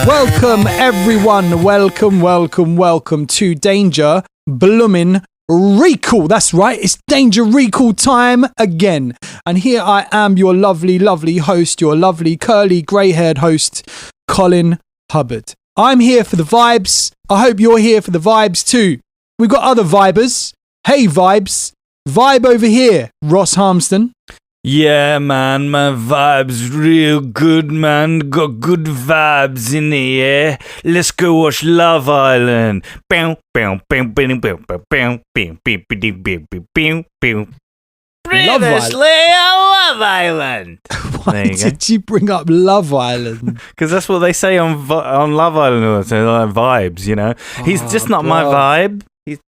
Welcome everyone, welcome to Danger Bloomin' Recall. That's right, it's Danger Recall time again. And here I am, your lovely host, your lovely curly grey-haired host, Colin Hubbard. I'm here for the vibes. I hope you're here for the vibes too. We've got other vibers. Hey vibes, vibe over here, Ross Harmston. Yeah, man, my vibe's real good, man. Got good vibes in the air. Let's go watch Love Island. Previously on Love Island. Why did you bring up Love Island? Because that's what they say on Love Island. All the time, like vibes, you know. He's just not my vibe.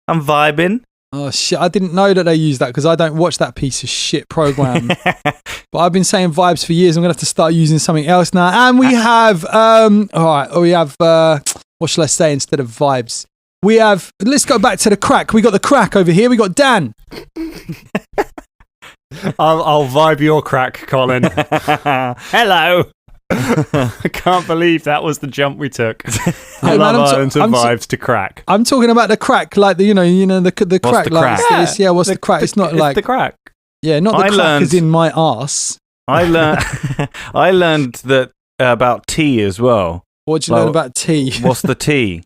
I'm vibing. Oh shit, I didn't know that they used that because I don't watch that piece of shit program. But I've been saying vibes for years. I'm going to have to start using something else now. And we have, what shall I say instead of vibes? We have, let's go back to the crack. We got the crack over here. We got Dan. I'll vibe your crack, Colin. Hello. I can't believe that was the jump we took. Hey, Love Island survives to crack. I'm talking about the crack, like the the crack. the like crack? What's the crack? It's not like the crack. Yeah, not the crack as in my arse. I learned that about tea as well. What did you learn about tea? What's the tea?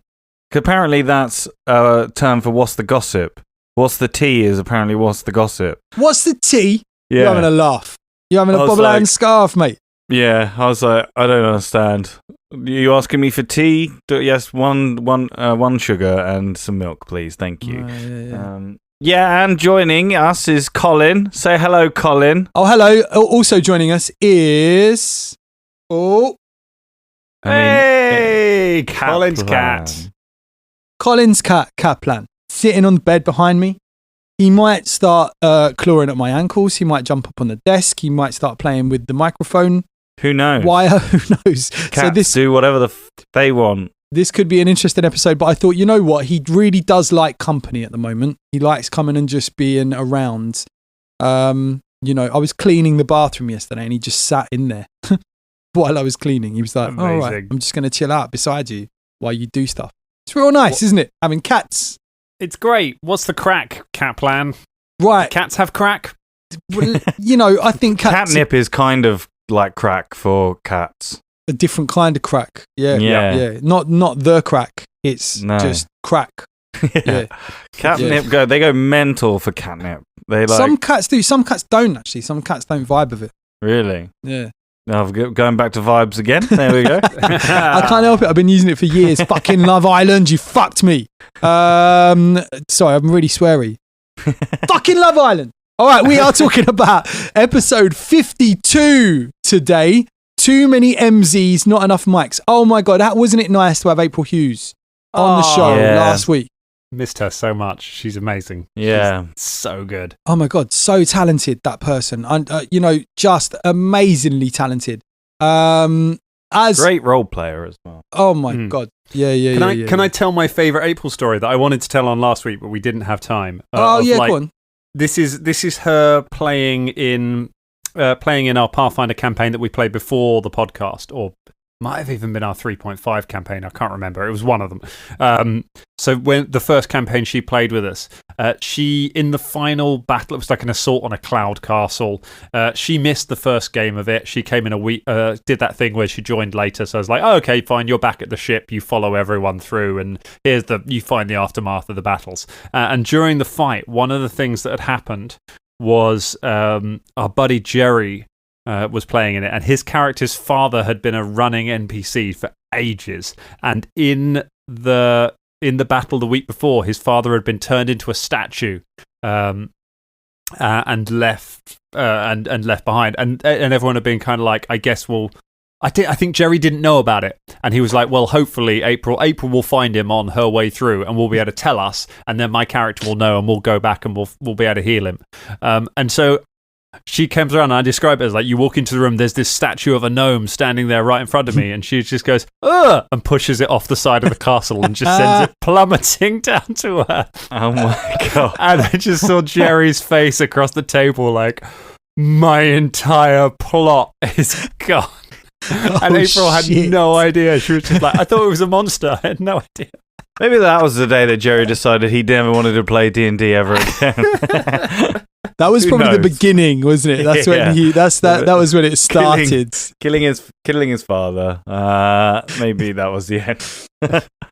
Apparently that's a term for what's the gossip. What's the tea is apparently what's the gossip. What's the tea? Yeah. You're having a laugh. You're having a bobble and scarf, mate. Yeah, I was like, I don't understand. You asking me for tea? Yes, one sugar and some milk, please. Thank you. Yeah. And joining us is Colin. Say hello, Colin. Oh, hello. Also joining us is Hey, Colin's cat. Colin's cat, Kaplan, sitting on the bed behind me. He might start clawing at my ankles. He might jump up on the desk. He might start playing with the microphone. Who knows? Wire, who knows? Cats do whatever they want. This could be an interesting episode, but I thought, you know what? He really does like company at the moment. He likes coming and just being around. I was cleaning the bathroom yesterday and he just sat in there while I was cleaning. He was like, amazing. All right, I'm just going to chill out beside you while you do stuff. It's real nice, isn't it? Having cats. It's great. What's the crack, Kaplan? Right. Cats have crack? Well, I think cats... Catnip is kind of like crack for cats. A different kind of crack. Yeah. Not the crack. It's just crack. Yeah. Catnip they go mental for catnip. They like some cats do. Some cats don't actually. Some cats don't vibe with it. Really? Yeah. Going back to vibes again. There we go. I can't help it. I've been using it for years. Fucking Love Island. You fucked me. Sorry, I'm really sweary. Fucking Love Island. All right, we are talking about episode 52 today. Too many MZs, not enough mics. Oh my God, wasn't it nice to have April Hughes on the show last week? Missed her so much. She's amazing. Yeah. She's so good. Oh my God, so talented, that person. And, just amazingly talented. Great role player as well. Oh my God. Yeah. Can I tell my favourite April story that I wanted to tell on last week, but we didn't have time? Go on. This is her playing in our Pathfinder campaign that we played before the podcast, or might have even been our 3.5 campaign. I can't remember. It was one of them. So when the first campaign she played with us, she, in the final battle, it was like an assault on a cloud castle. She missed the first game of it. She came in a week, did that thing where she joined later. So I was like, oh, okay, fine. You're back at the ship. You follow everyone through, and you find the aftermath of the battles. And during the fight, one of the things that had happened was our buddy Jerry was playing in it, and his character's father had been a running NPC for ages. And in the battle the week before, his father had been turned into a statue and left behind, and everyone had been kind of like, I guess I think Jerry didn't know about it, and he was like, well, hopefully April will find him on her way through, and we'll be able to tell us, and then my character will know, and we'll go back and we'll be able to heal him. And so She comes around and I describe it as like, you walk into the room, there's this statue of a gnome standing there right in front of me, and she just goes, ugh, and pushes it off the side of the castle and just sends it plummeting down to her. Oh my God. And I just saw Jerry's face across the table like, my entire plot is gone. And April had no idea. She was just like, I thought it was a monster. I had no idea. Maybe that was the day that Jerry decided he never wanted to play D&D ever again. That was Who probably the knows? beginning, wasn't it? That's Yeah. when that was when it started. Killing his father. Maybe that was the end.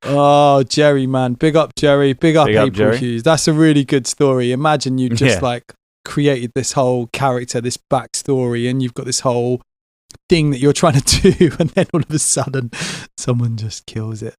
Oh, Jerry, man. Big up, Jerry. Big up, Big up, April Jerry. Hughes. That's a really good story. Imagine you just Yeah. like created this whole character, this backstory, and you've got this whole thing that you're trying to do, and then all of a sudden someone just kills it.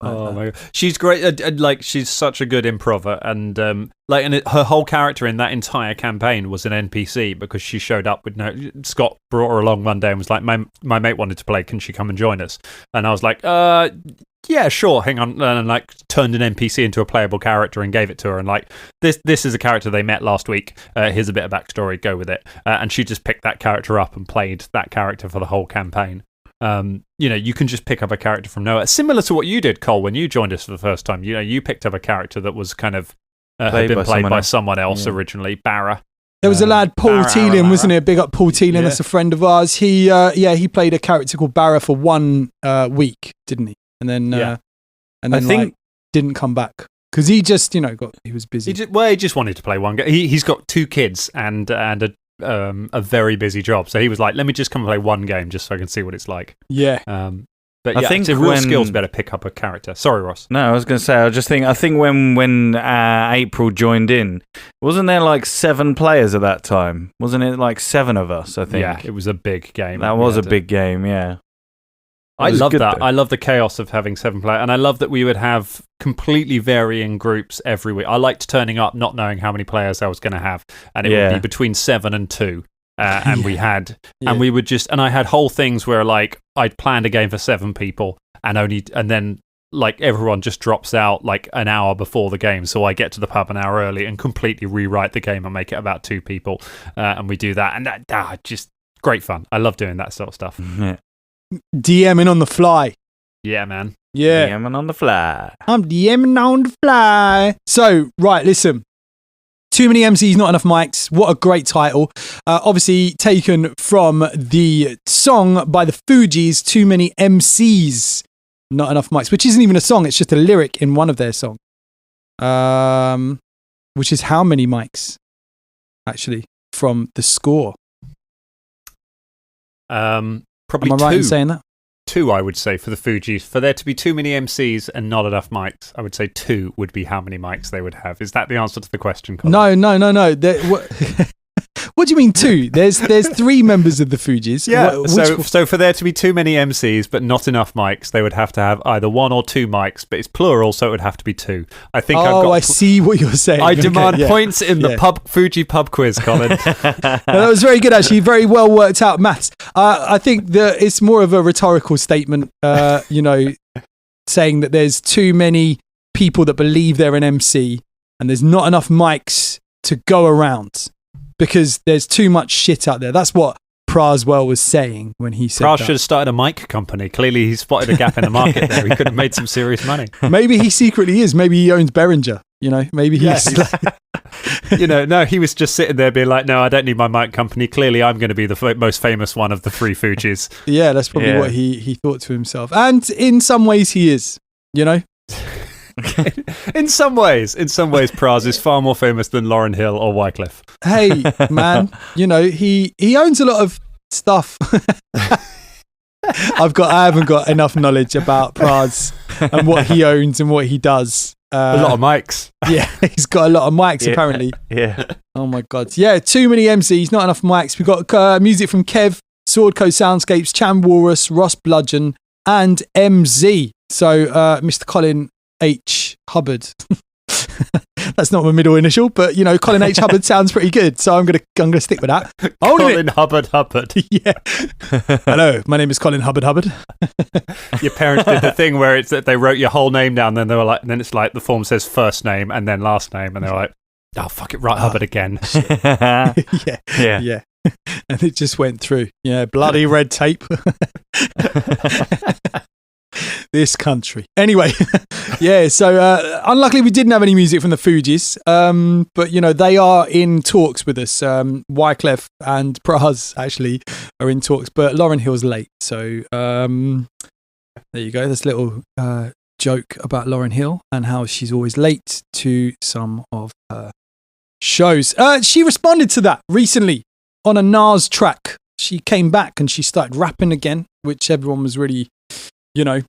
Oh my God. She's great. Like, she's such a good improver, and her whole character in that entire campaign was an NPC because she showed up with no. Scott brought her along one day and was like, "My mate wanted to play. Can she come and join us?" And I was like, "Yeah, sure. Hang on." And like turned an NPC into a playable character and gave it to her. And like, this is a character they met last week. Here's a bit of backstory. Go with it. And she just picked that character up and played that character for the whole campaign. You can just pick up a character from nowhere, similar to what you did, Cole, when you joined us for the first time. You picked up a character that was kind of had been played by someone else originally, Barra. There was a lad, Paul Teelan, wasn't it? Big up Paul Teelan. Yeah. That's a friend of ours. He played a character called Barra for 1 week, didn't he? And then I think didn't come back because he just he was busy. He just wanted to play one game. He's got 2 kids and a very busy job, so he was like, "Let me just come and play one game just so I can see what it's like." Yeah. But I yeah, think it's a real when- skill to better pick up a character. Sorry, Ross. No, I was going to say, I think when April joined in, wasn't there like 7 players at that time? Wasn't it like 7 of us, I think? Yeah, it was a big game. That was a big game, yeah. I love good, that. though. I love the chaos of having 7 players, and I love that we would have completely varying groups every week. I liked turning up not knowing how many players I was going to have, and it would be between 7 and 2. And we had, and we would just, and I had whole things where like I'd planned a game for 7 people, and then like everyone just drops out like an hour before the game, so I get to the pub an hour early and completely rewrite the game and make it about 2 people, and we do that, and that just great fun. I love doing that sort of stuff. Yeah. DMing on the fly. Yeah, man. Yeah. DMing on the fly. I'm DMing on the fly. So, right, listen. Too Many MCs, Not Enough Mics. What a great title. Obviously taken from the song by the Fugees, Too Many MCs, Not Enough Mics, which isn't even a song. It's just a lyric in one of their songs. Which is how many mics, actually, from the score. Probably Am I right 2. in saying that? 2, I would say, for the Fugees. For there to be too many MCs and not enough mics, I would say 2 would be how many mics they would have. Is that the answer to the question, Colin? No. What do you mean 2? There's 3 members of the Fugees. Yeah, so for there to be too many MCs but not enough mics, they would have to have either 1 or 2 mics, but it's plural, so it would have to be 2. I think I see what you're saying. I demand Okay, yeah. points in the Fuji pub quiz, Colin. No, that was very good, actually. Very well worked out maths. I think that it's more of a rhetorical statement, saying that there's too many people that believe they're an MC and there's not enough mics to go around because there's too much shit out there. That's what Praswell was saying when he said Pras that. should have started a mic company. Clearly, he spotted a gap in the market there. He could have made some serious money. Maybe he secretly is. Maybe he owns Behringer. Maybe he's... No, he was just sitting there being like, no, I don't need my mic company. Clearly, I'm going to be the most famous one of the 3 Fugees. Yeah, that's probably what he thought to himself. And in some ways he is, In some ways, Pras is far more famous than Lauryn Hill or Wycliffe. Hey, man, he owns a lot of stuff. I haven't got enough knowledge about Pras and what he owns and what he does. A lot of mics. Yeah, he's got a lot of mics apparently. Yeah. Oh my God. Yeah, too many MCs, not enough mics. We've got music from Kev, Swordco Soundscapes, Chan Walrus, Ross Bludgeon, and MZ. So, Mr. Colin H. Hubbard. That's not my middle initial, but Colin H. Hubbard sounds pretty good, so I'm gonna stick with that. Colin Hubbard. Yeah. Hello, my name is Colin Hubbard. Your parents did the thing where it's that they wrote your whole name down, then they were like, and then it's like the form says first name and then last name, and they were like, oh fuck it, right, Hubbard again. Yeah. and it just went through. Yeah, bloody red tape. This country. Anyway, yeah, so unluckily we didn't have any music from the Fugees, but, you know, they are in talks with us. Wyclef and Praz actually are in talks, but Lauryn Hill's late. So there you go. There's a little joke about Lauryn Hill and how she's always late to some of her shows. She responded to that recently on a Nas track. She came back and she started rapping again, which everyone was really, you know,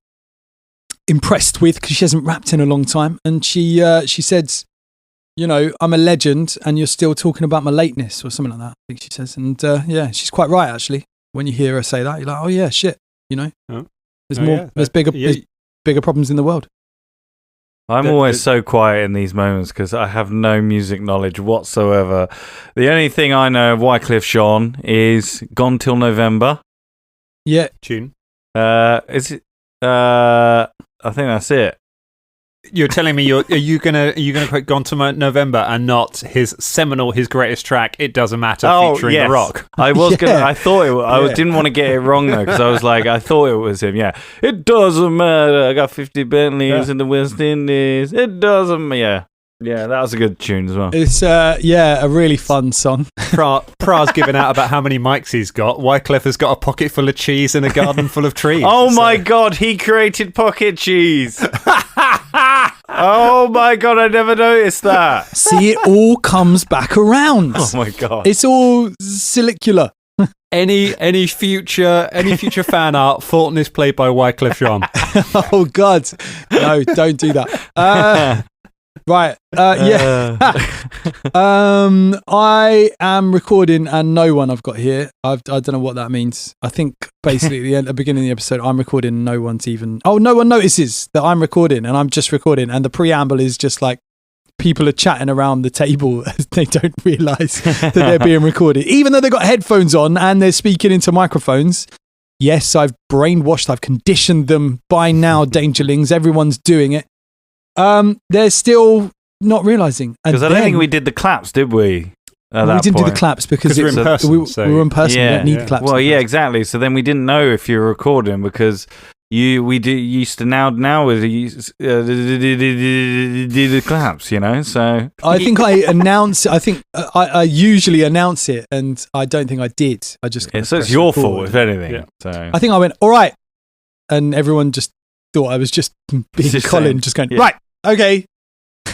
impressed with because she hasn't rapped in a long time. And she said, you know, I'm a legend and you're still talking about my lateness or something like that, I think she says. And yeah, she's quite right, actually. When you hear her say that, you're like, oh yeah, shit, you know, there's bigger problems in the world. I'm always so quiet in these moments because I have no music knowledge whatsoever. The only thing I know of Wyclef Jean is Gone Till November. Yeah. Tune. Is it? I think that's it. You're telling me are you gonna put Gone to November and not his greatest track, It Doesn't Matter, featuring The Rock? I was I thought it. I didn't want to get it wrong though because I was like, I thought it was him. Yeah, it doesn't matter. I got 50 Bentleys in the West Indies. It doesn't. Yeah, that was a good tune as well. It's a really fun song. Pra's giving out about how many mics he's got. Wyclef has got a pocket full of cheese and a garden full of trees. Oh my God, he created pocket cheese. Oh my God, I never noticed that. See, it all comes back around. Oh my God. It's all silicular. Any future fan art, Fulton is played by Wyclef Jean. Oh God. No, don't do that. Right. Yeah. I am recording and no one I've got here. I don't know what that means. I think basically at the beginning of the episode, I'm recording and no one notices that I'm recording and I'm just recording. And the preamble is just like people are chatting around the table. They don't realise that they're being recorded. Even though they've got headphones on and they're speaking into microphones. Yes, I've brainwashed. I've conditioned them by now, Dangerlings. Everyone's doing it. They're still not realising. Because I don't think we did the claps, did we? We didn't do the claps because we're in person. We were in person. Yeah, we don't need the claps. Well, yeah, exactly. So then we didn't know if you were recording because we used to now do the claps, you know. So I think I announce. I think I usually announce it, and I don't think I did. I just so it's your fault, if anything. Yeah. So I think I went all right, and everyone just thought I was just being Colin, just going right. Okay.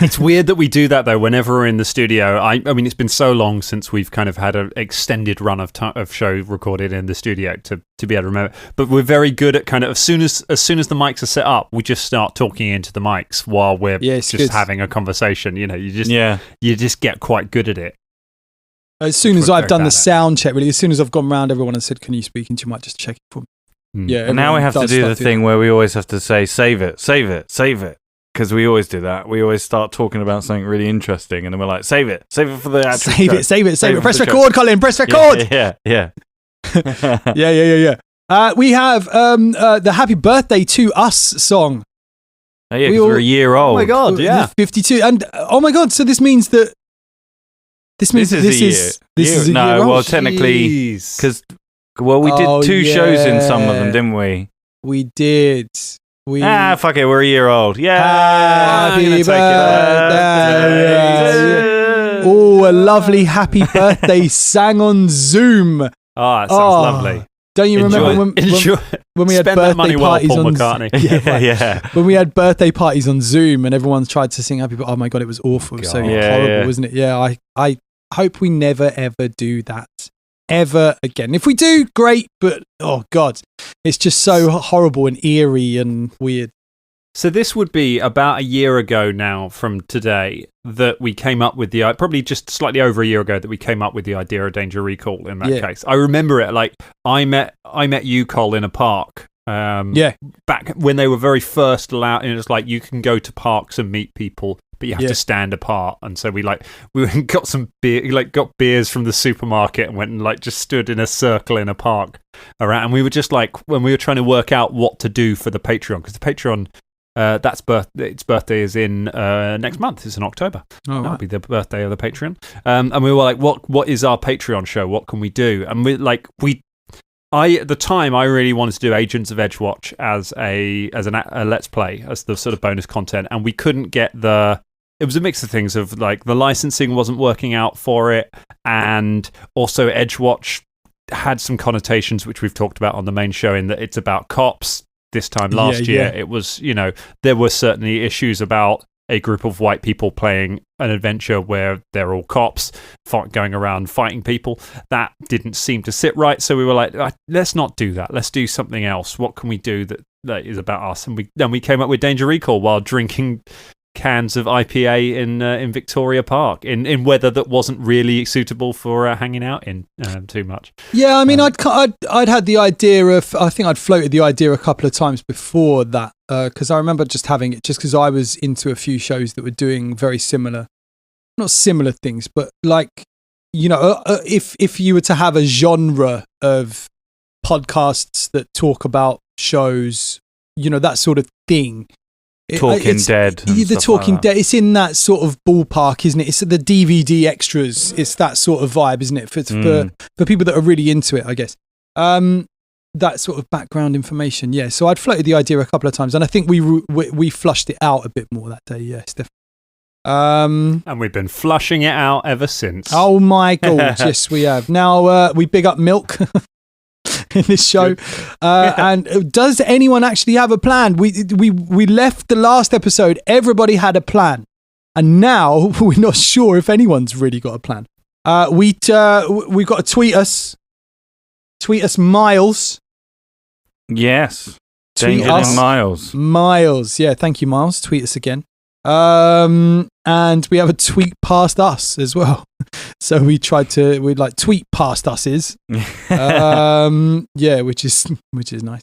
It's weird that we do that though. Whenever we're in the studio, I mean, it's been so long since we've kind of had an extended run of show recorded in the studio to be able to remember. But we're very good at kind of as soon as the mics are set up, we just start talking into the mics while we're just having a conversation. You know, you just get quite good at it. As soon as I've done the sound check, really, as soon as I've gone round everyone and said, "Can you speak into your mic?" Just check it for me. Yeah, and now we have to do the thing where we always have to say, save it. Because we always do that. We always start talking about something really interesting and then we're like, save it for the actual Save it. Press record, Colin, press record. Yeah. Yeah. We have the Happy Birthday to Us song. Oh, yeah, we're a year old. Oh my God, yeah. 52. And oh my God, so this means that this is a year old. Well, technically, because we did two shows in some of them, didn't we? We did. Fuck it, we're a year old. Yeah. Happy birthday. Oh, a lovely happy birthday sang on Zoom. Oh, that sounds lovely. Don't you remember when we had birthday parties on McCartney. Yeah. When we had birthday parties on Zoom and everyone tried to sing happy birthday. Oh my God, it was awful. So horrible, wasn't it? Yeah, I hope we never ever do that. Ever again. If we do, great, but oh God, it's just so horrible and eerie and weird. So this would be about a year ago now from today that we came up with probably just slightly over a year ago that we came up with the idea of Danger Recall in that case. I remember it like I met you, Cole, in a park. Back when they were very first allowed, and it was like you can go to parks and meet people, but you have to stand apart. And so we got some beer, got beers from the supermarket and went and just stood in a circle in a park around. And we were just when we were trying to work out what to do for the Patreon, because the Patreon its birthday is in next month. It's in October. Oh, That'll be the birthday of the Patreon. And we were like, what is our Patreon show? What can we do? And at the time, I really wanted to do Agents of Edgewatch as a Let's Play, as the sort of bonus content, and we couldn't get it was a mix of things of like the licensing wasn't working out for it, and also Edgewatch had some connotations which we've talked about on the main show in that it's about cops. This time last year, it was, there were certainly issues about a group of white people playing an adventure where they're all cops going around fighting people. That didn't seem to sit right, so we were like, let's not do that. Let's do something else. What can we do that is about us? And then we came up with Danger Recall while drinking cans of IPA in Victoria Park in weather that wasn't really suitable for hanging out in too much. Yeah, I mean, I'd had the idea of, I think I'd floated the idea a couple of times before that, because I remember just having it, just because I was into a few shows that were doing very similar, not similar things, but like, if you were to have a genre of podcasts that talk about shows, that sort of thing. Talking Dead. The Talking Dead. It's in that sort of ballpark, isn't it? It's the DVD extras. It's that sort of vibe, isn't it? For people that are really into it, I guess. That sort of background information. Yeah. So I'd floated the idea a couple of times, and I think we flushed it out a bit more that day. Yes, definitely. And we've been flushing it out ever since. Oh my God! Yes, we have. Now we big up Milk. In this show, and does anyone actually have a plan? We left the last episode. Everybody had a plan, and now we're not sure if anyone's really got a plan. We've got to tweet us, Miles. Yes, tweet us, Miles. Yeah, thank you, Miles. Tweet us again. And we have a tweet past us as well. So we'd tweet past us's. Which is nice.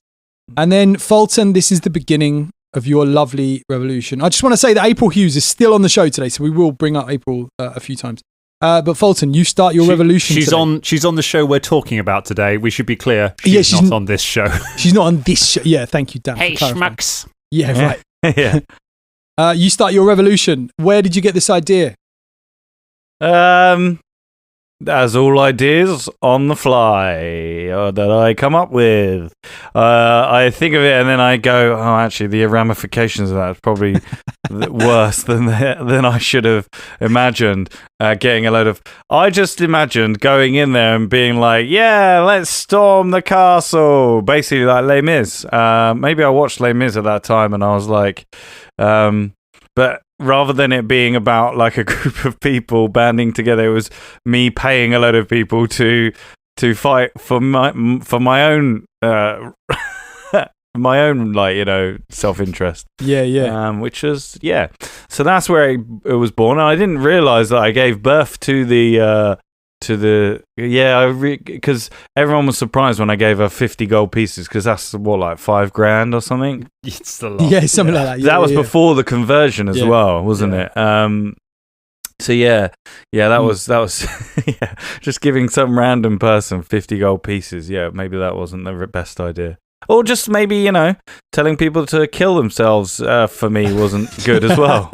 And then Fulton, this is the beginning of your lovely revolution. I just want to say that April Hughes is still on the show today, so we will bring up April a few times. But Fulton, you start your revolution. She's today. She's on the show we're talking about today. We should be clear. She's not on this show. She's not on this show. Yeah, thank you, Dan. Hey, schmucks. Yeah, right. Yeah. You start your revolution. Where did you get this idea? As all ideas on the fly that I come up with. I think of it and then I go, oh, actually, the ramifications of that is probably worse than I should have imagined. Getting a load of... I just imagined going in there and being like, yeah, let's storm the castle. Basically like Les Mis. Maybe I watched Les Mis at that time and I was like... but rather than it being about like a group of people banding together, it was me paying a load of people to fight for my own my own self-interest. Which was so that's where it was born. And I didn't realize that I gave birth to the because everyone was surprised when I gave her 50 gold pieces, because that's what, like $5,000 or something. It's a lot. Yeah, something like that. That was before the conversion as well, wasn't it? So that was just giving some random person 50 gold pieces. Yeah, maybe that wasn't the best idea. Or just maybe, telling people to kill themselves for me wasn't good as well.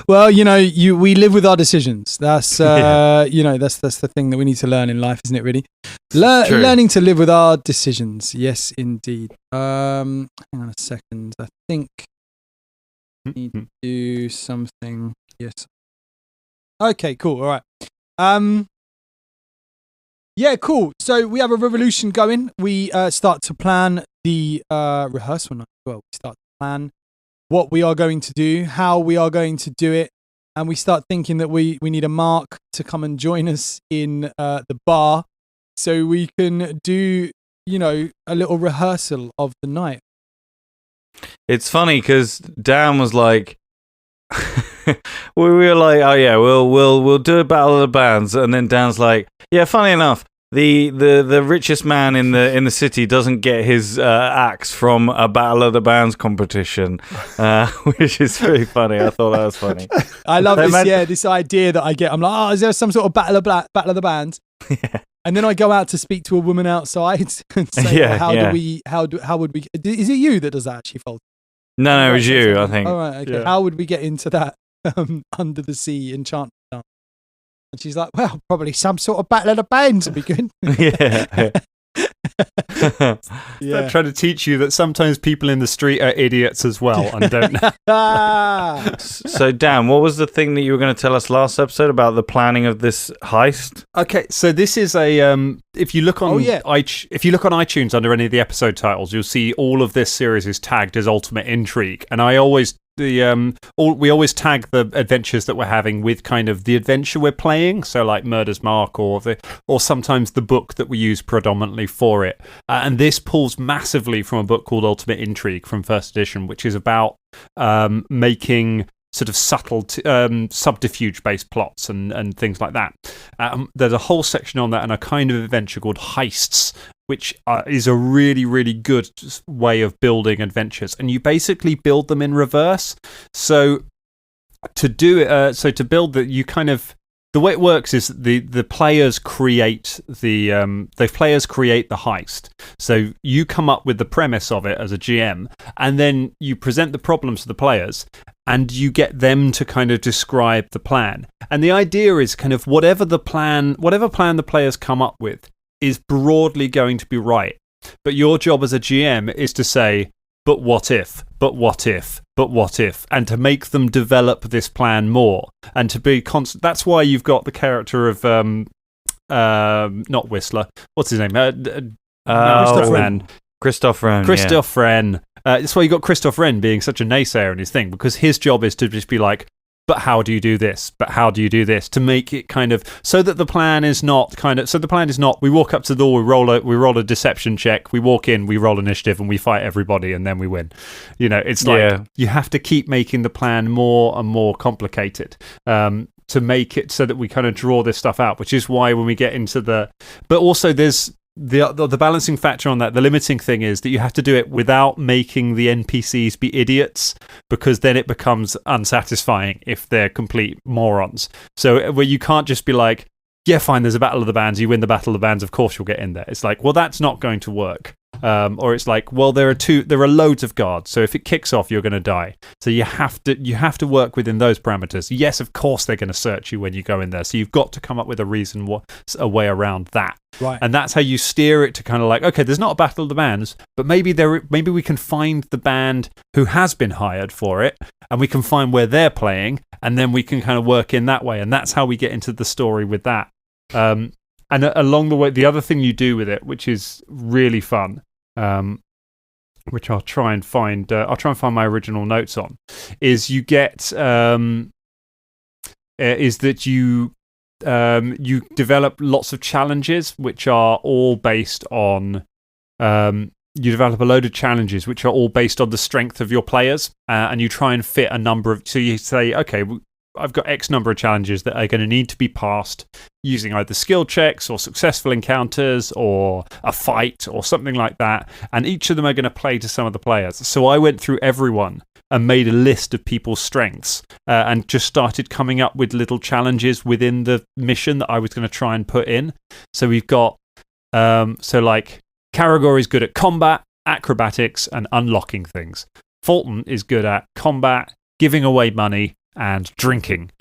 Well, we live with our decisions. That's, that's the thing that we need to learn in life, isn't it, really? Learning to live with our decisions. Yes, indeed. Hang on a second. I think I need to do something. Yes. Okay, cool. All right. Yeah, cool. So we have a revolution going. We start to plan the rehearsal night as well. We start to plan what we are going to do, how we are going to do it, and we start thinking that we need a Mark to come and join us in the bar so we can do, a little rehearsal of the night. It's funny because Dan was like... we were like, oh yeah, we'll do a battle of the bands, and then Dan's like, yeah, funny enough, the richest man in the city doesn't get his axe from a battle of the bands competition, which is very funny. I thought that was funny. I love this. This idea that I get. I'm like, is there some sort of battle of the bands? Yeah. And then I go out to speak to a woman outside and say, how would we? Is it you that does that actually, Fold? No, it was you, I think. All right, okay. Yeah. How would we get into that under the sea enchantment dance? And she's like, well, probably some sort of battle of the bands would be good. Yeah. They're trying to teach you that sometimes people in the street are idiots as well and don't know. So, Dan, what was the thing that you were going to tell us last episode about the planning of this heist? Okay, so this is a if you look on if you look on iTunes under any of the episode titles, you'll see all of this series is tagged as Ultimate Intrigue, and we always tag the adventures that we're having with kind of the adventure we're playing, so like Murder's Mark or sometimes the book that we use predominantly for it. And this pulls massively from a book called Ultimate Intrigue from first edition, which is about making sort of subtle subterfuge-based plots and things like that. There's a whole section on that and a kind of adventure called Heists, which is a really, really good way of building adventures. And you basically build them in reverse. So to build that, you kind of... The way it works is the players create the heist. So you come up with the premise of it as a GM, and then you present the problems to the players, and you get them to kind of describe the plan. And the idea is kind of whatever plan the players come up with is broadly going to be right. But your job as a GM is to say, but what if, but what if, but what if, and to make them develop this plan more, and to be constant. That's why you've got the character of not Whistler. What's his name? Christoph Wren. Christoph Wren. That's why you got Christoph Wren being such a naysayer in his thing, because his job is to just be like, but how do you do this? But how do you do this? To make it kind of so that the plan is not we walk up to the door, we roll a deception check, we walk in, we roll initiative, and we fight everybody, and then we win. You know, it's like you have to keep making the plan more and more complicated. To make it so that we kind of draw this stuff out, which is why when we get into but also there's the balancing factor on that. The limiting thing is that you have to do it without making the NPCs be idiots, because then it becomes unsatisfying if they're complete morons. So where you can't just be like, yeah, fine, there's a battle of the bands, you win the battle of the bands, of course you'll get in there. It's like, well, that's not going to work. Or it's like, well, there are loads of guards, so if it kicks off, you're going to die. So you have to work within those parameters. Yes, of course they're going to search you when you go in there, so you've got to come up with a way around that. Right. And that's how you steer it to kind of like, okay, there's not a battle of the bands, but maybe we can find the band who has been hired for it, and we can find where they're playing, and then we can kind of work in that way. And that's how we get into the story with that. And along the way, the other thing you do with it, which is really fun, which I'll try and find my original notes on, is you get is that you develop lots of challenges, which are all based on you develop a load of challenges which are all based on the strength of your players, and you try and fit a number of. So you say, okay, I've got X number of challenges that are going to need to be passed using either skill checks or successful encounters or a fight or something like that. And each of them are going to play to some of the players. So I went through everyone and made a list of people's strengths and just started coming up with little challenges within the mission that I was going to try and put in. So we've got, like Caragor is good at combat, acrobatics, and unlocking things. Fulton is good at combat, giving away money, and drinking,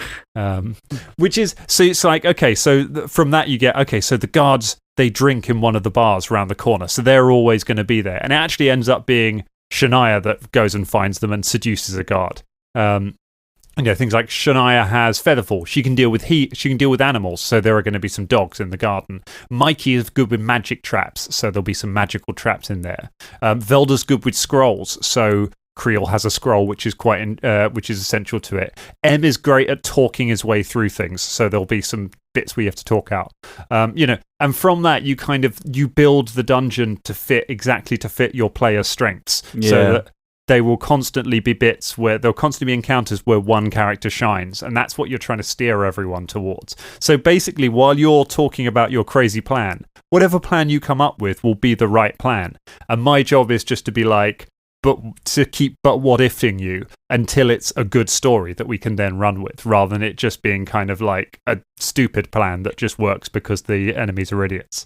which is, so it's like, okay, so from that you get, okay, so the guards, they drink in one of the bars around the corner, so they're always going to be there. And it actually ends up being Shania that goes and finds them and seduces a guard. Things like Shania has Featherfall. She can deal with heat. She can deal with animals, so there are going to be some dogs in the garden. Mikey is good with magic traps, so there'll be some magical traps in there. Velda's good with scrolls, so Creel has a scroll which is which is essential to it. M is great at talking his way through things, so there'll be some bits where you have to talk out. And from that you build the dungeon to fit your player's strengths, so that they will constantly be bits where there'll constantly be encounters where one character shines, and that's what you're trying to steer everyone towards. So basically, while you're talking about your crazy plan, whatever plan you come up with will be the right plan. And my job is just to be like, but what ifing you until it's a good story that we can then run with, rather than it just being kind of like a stupid plan that just works because the enemies are idiots.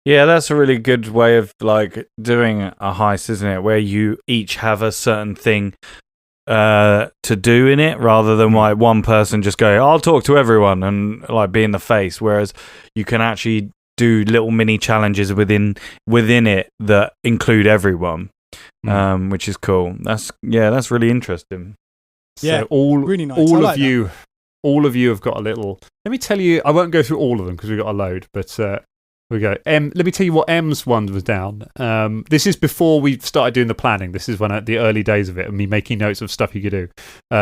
Yeah, that's a really good way of like doing a heist, isn't it? Where you each have a certain thing to do in it, rather than like one person just go, "I'll talk to everyone," and like be in the face. Whereas you can actually do little mini challenges within it that include everyone, which is cool. That's really interesting. Yeah, so all really nice. all I of like you. All of you have got a little. Let me tell you. I won't go through all of them because we've got a load. But we go. Let me tell you what M's one was down. This is before we started doing the planning. This is when at the early days of it, and me making notes of stuff you could do.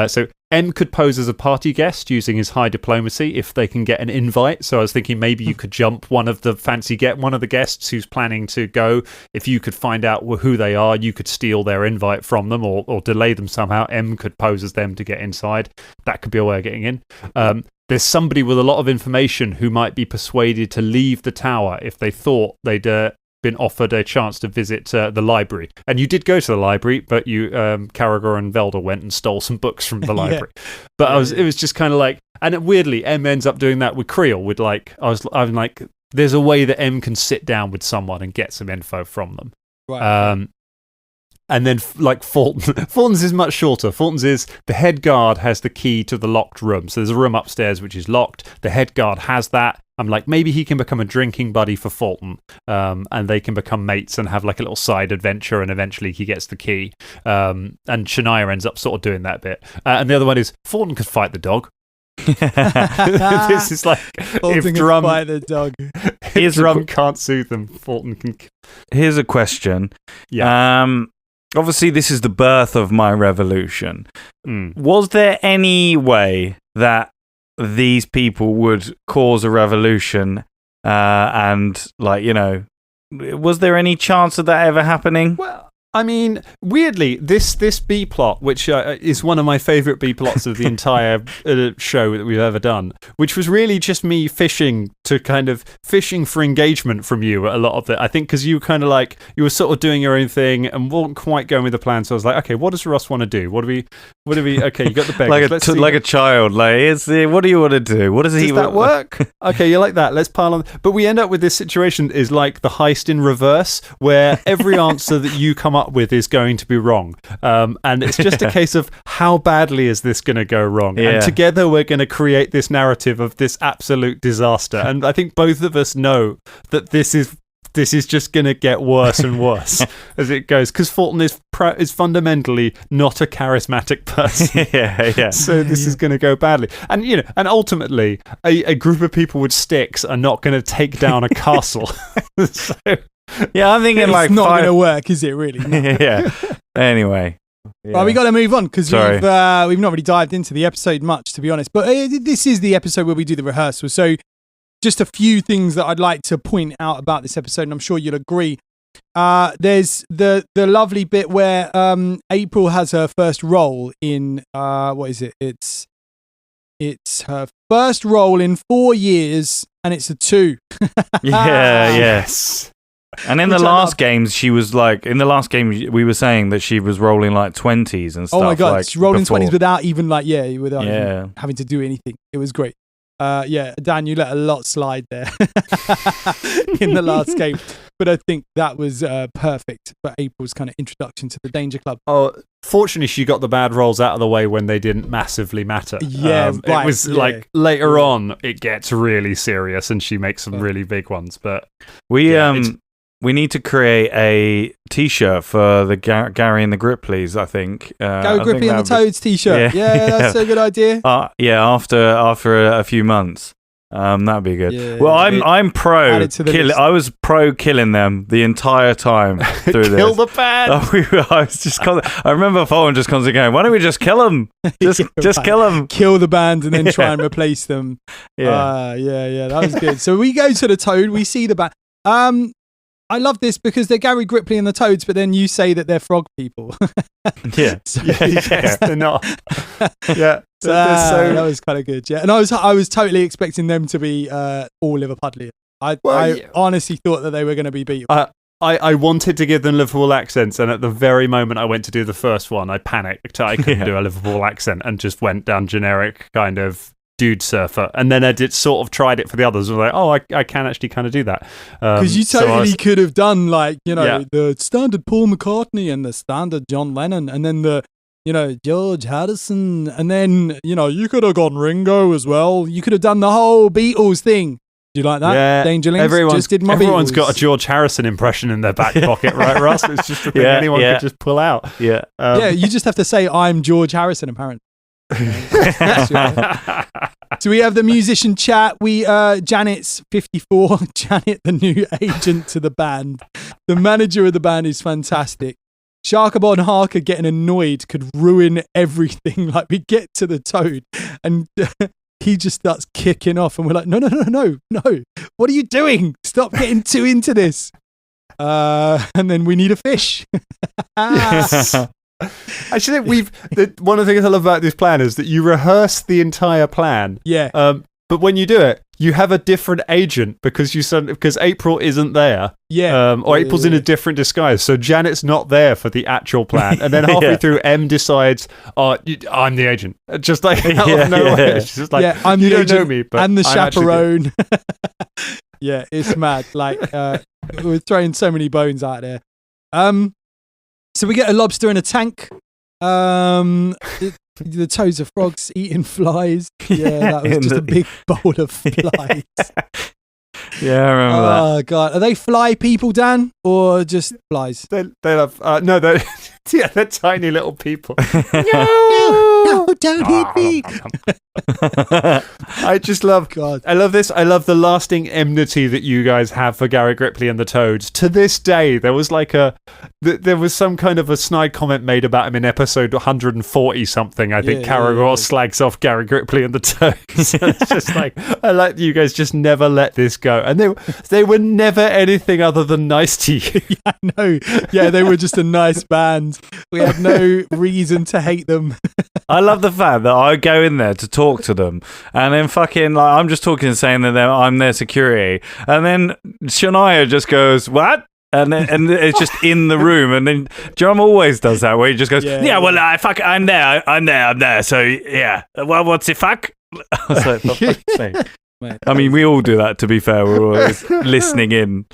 So M could pose as a party guest using his high diplomacy if they can get an invite. So I was thinking maybe you could jump one of the guests who's planning to go. If you could find out who they are, you could steal their invite from them or delay them somehow. M could pose as them to get inside. That could be a way of getting in. There's somebody with a lot of information who might be persuaded to leave the tower if they thought they'd been offered a chance to visit the library. And you did go to the library, but you, Carragher and Velda went and stole some books from the library. But it was just kind of like, and weirdly, M ends up doing that with Creel. With like, I'm like, there's a way that M can sit down with someone and get some info from them. Right. And then, like, Fulton's is much shorter. Fulton's is the head guard has the key to the locked room. So there's a room upstairs which is locked. The head guard has that. I'm like, maybe he can become a drinking buddy for Fulton, and they can become mates and have like a little side adventure, and eventually he gets the key. And Shania ends up sort of doing that bit. And the other one is Fulton could fight the dog. This is like, Fulton can fight the dog. If Drum can't soothe them, Fulton can. Here's a question. Yeah. Obviously, this is the birth of my revolution. Was there any way that these people would cause a revolution? And, like, you know, was there any chance of that ever happening? Well, I mean, weirdly, this B plot, which is one of my favourite B plots of the entire show that we've ever done, which was really just me fishing for engagement from you a lot of it. I think because you kind of like, you were sort of doing your own thing and weren't quite going with the plan. So I was like, okay, what does Ross want to do? What do we? Okay, you got the beggars. like a child. Like, what do you want to do? What does he? Does that work? Okay, you like that? Let's pile on. But we end up with this situation is like the heist in reverse, where every answer that you come up with is going to be wrong, and it's just a case of how badly is this going to go wrong, and together we're going to create this narrative of this absolute disaster. And I think both of us know that this is just going to get worse and worse as it goes, because Fulton is fundamentally not a charismatic person. yeah. So this is going to go badly, and you know, and ultimately, a group of people with sticks are not going to take down a castle. So, yeah, I'm thinking it's not going to work, is it really? No. Yeah. Anyway. Yeah. Well, we got to move on because we've not really dived into the episode much, to be honest. But this is the episode where we do the rehearsal. So just a few things that I'd like to point out about this episode, and I'm sure you'll agree. There's the lovely bit where April has her first role in what is it? It's her first role in 4 years, and it's a 2. Yes. And in the last games, she was like, in the last game, we were saying that she was rolling like 20s and stuff. Oh my God, like, she's rolling before. 20s without even even having to do anything. It was great. Dan, you let a lot slide there in the last game. But I think that was perfect for April's kind of introduction to the Danger Club. Oh, fortunately, she got the bad rolls out of the way when they didn't massively matter. Yeah, right. It was like later on, it gets really serious and she makes some really big ones. But we need to create a T-shirt for the Gary and the Grippleys, I think. Gary Grippy and the Toads T-shirt. Yeah, that's a good idea. After a few months. That'd be good. Yeah, well, I'm pro. I was pro killing them the entire time through this. Kill the band. I remember Fulton just constantly going, "Why don't we just kill them? Just kill them. Kill the band and then try and replace them." Yeah, that was good. So we go to the Toad. We see the band. I love this because they're Gary Gripply and the Toads, but then you say that they're frog people. Yes, they're not. Yeah. So that was kind of good, yeah. And I was totally expecting them to be all Liverpudlian. I honestly thought that they were going to be beat. I wanted to give them Liverpool accents, and at the very moment I went to do the first one, I panicked. I couldn't do a Liverpool accent and just went down generic kind of dude surfer, and then I did sort of tried it for the others. I was like, oh, I can actually kind of do that. Because you totally could have done like, Yeah. the standard Paul McCartney and the standard John Lennon, and then the, George Harrison, and then, you could have gone Ringo as well. You could have done the whole Beatles thing. Do you like that? Yeah, Dangerlings? everyone's Just did my everyone's Beatles. got a George Harrison impression in their back pocket, right, Russ? It's just a thing anyone could just pull out. Yeah. Yeah, you just have to say, I'm George Harrison, apparently. So we have the musician chat. Janet's 54. Janet, the new agent to the band. The manager of the band is fantastic. Sharkabon Harker getting annoyed could ruin everything. Like, we get to the Toad and he just starts kicking off, and we're like, no. What are you doing? Stop getting too into this. And then we need a fish. Actually, one of the things I love about this plan is that you rehearse the entire plan. Yeah. But when you do it, you have a different agent because April isn't there. Yeah. Or April's in a different disguise, so Janet's not there for the actual plan. And then halfway through, M decides, I'm the agent. Just like out of nowhere. It's just like, I'm you the don't agent, know me, but I'm the I'm actually chaperone. Yeah, it's mad. Like, we're throwing so many bones out there. So we get a lobster in a tank. The toes of frogs eating flies. Yeah, that was just a big bowl of flies. Yeah, I remember that. Oh god, are they fly people, Dan, or just flies? They love no, they're they're tiny little people. No, don't hit me. I just love God. I love this. I love the lasting enmity that you guys have for Gary Gripley and the Toads. To this day, there was like there was some kind of a snide comment made about him in episode 140 something. I think Caragor slags off Gary Gripley and the Toads. It's just like, I like that you guys just never let this go, and they were never anything other than nice to you. I know. Yeah, they were just a nice band. We had no reason to hate them. I love the fact that I go in there to talk to them, and then fucking like I'm just talking and saying that I'm their security, and then Shania just goes, "What?" And it's just in the room, and then John always does that, where he just goes, "Yeah, well, I'm there. So yeah, well, what's it, fuck?" I was like, for fuck's sake. I mean, we all do that. To be fair, we're always listening in.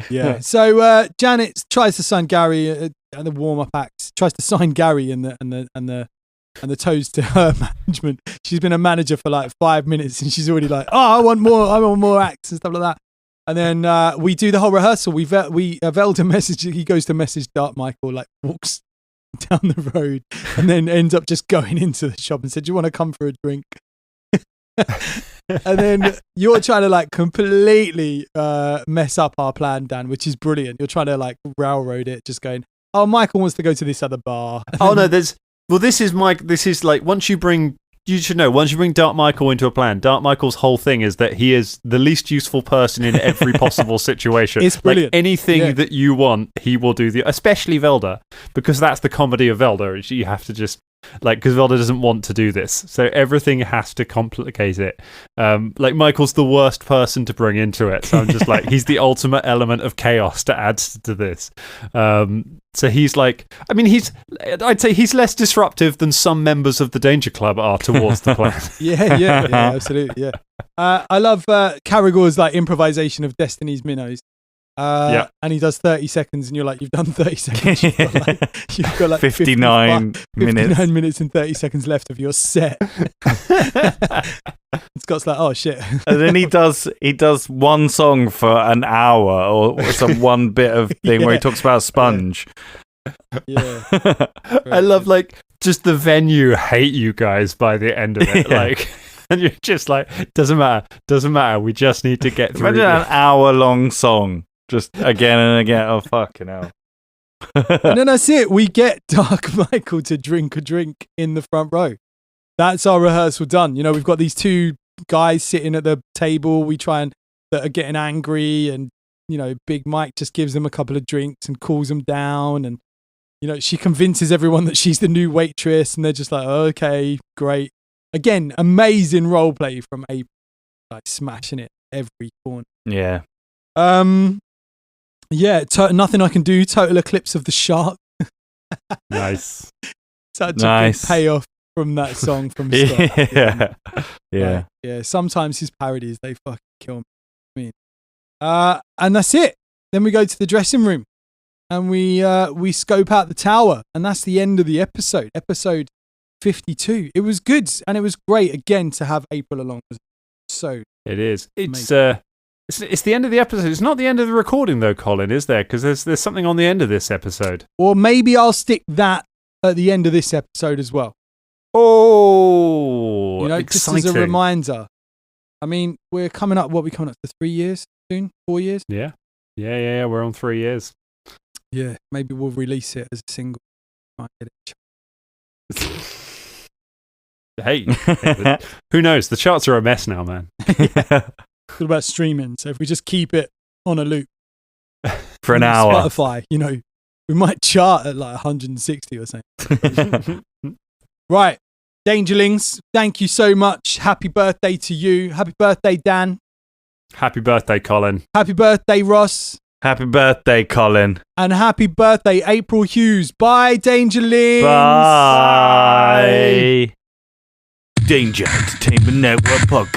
Yeah. So Janet tries to sign Gary at the warm-up act. Tries to sign Gary and the Toads to her management. She's been a manager for like 5 minutes, and she's already like, "Oh, I want more acts and stuff like that." And then we do the whole rehearsal. Velda message. He goes to message Dark Michael, like walks down the road, and then ends up just going into the shop and said, "Do you want to come for a drink?" And then you're trying to like completely mess up our plan, Dan, which is brilliant. You're trying to like railroad it, just going, "Oh, Michael wants to go to this other bar." Oh no, this is like once you bring Dark Michael into a plan, Dark Michael's whole thing is that he is the least useful person in every possible situation. It's brilliant. Like anything that you want, he will do especially Velda, because that's the comedy of Velda. You have to just because Velda doesn't want to do this, so everything has to complicate it. Like Michael's the worst person to bring into it, so I'm just like, he's the ultimate element of chaos to add to this. So he's like, I'd say he's less disruptive than some members of the Danger Club are towards the plan. yeah, absolutely, yeah. I love Caragor's like improvisation of Destiny's Minnows. And he does 30 seconds, and you're like, you've done 30 seconds. You've got like 59 minutes and 30 seconds left of your set. Scott's like, oh shit. And then he does one song for an hour, or some one bit of thing where he talks about a sponge. Yeah. I love like just the venue hate you guys by the end of it. Like, and you're just like, doesn't matter. We just need to get through. Imagine an hour-long song. Just again and again. Oh, fucking hell. And then that's it. We get Dark Michael to drink a drink in the front row. That's our rehearsal done. We've got these two guys sitting at the table. That are getting angry, and, Big Mike just gives them a couple of drinks and cools them down. And, she convinces everyone that she's the new waitress, and they're just like, okay, great. Again, amazing role play from April. Like smashing it every corner. Yeah. Nothing I Can Do, total eclipse of the shark. Nice. Such a good payoff. from that song from Scott. Yeah. Yeah. Sometimes his parodies, they fucking kill me. And that's it. Then we go to the dressing room and we scope out the tower, and that's the end of the episode. Episode 52. It was good, and it was great again to have April along. So it is. It's the end of the episode. It's not the end of the recording though, Colin, is there? Because there's something on the end of this episode. Or maybe I'll stick that at the end of this episode as well. Oh, you know, exciting. just as a reminder. I mean, we're coming up to 3 years soon? 4 years? Yeah. We're on 3 years. Yeah, maybe we'll release it as a single. Might get it. Hey, who knows? The charts are a mess now, man. What about streaming? So if we just keep it on a loop for an hour, Spotify, you know, we might chart at like 160 or something. Right, Dangerlings, thank you so much. Happy birthday to you. Happy birthday, Dan. Happy birthday, Colin. Happy birthday, Ross. Happy birthday, Colin. And happy birthday, April Hughes. Bye, Dangerlings. Bye. Danger Entertainment Network Podcast.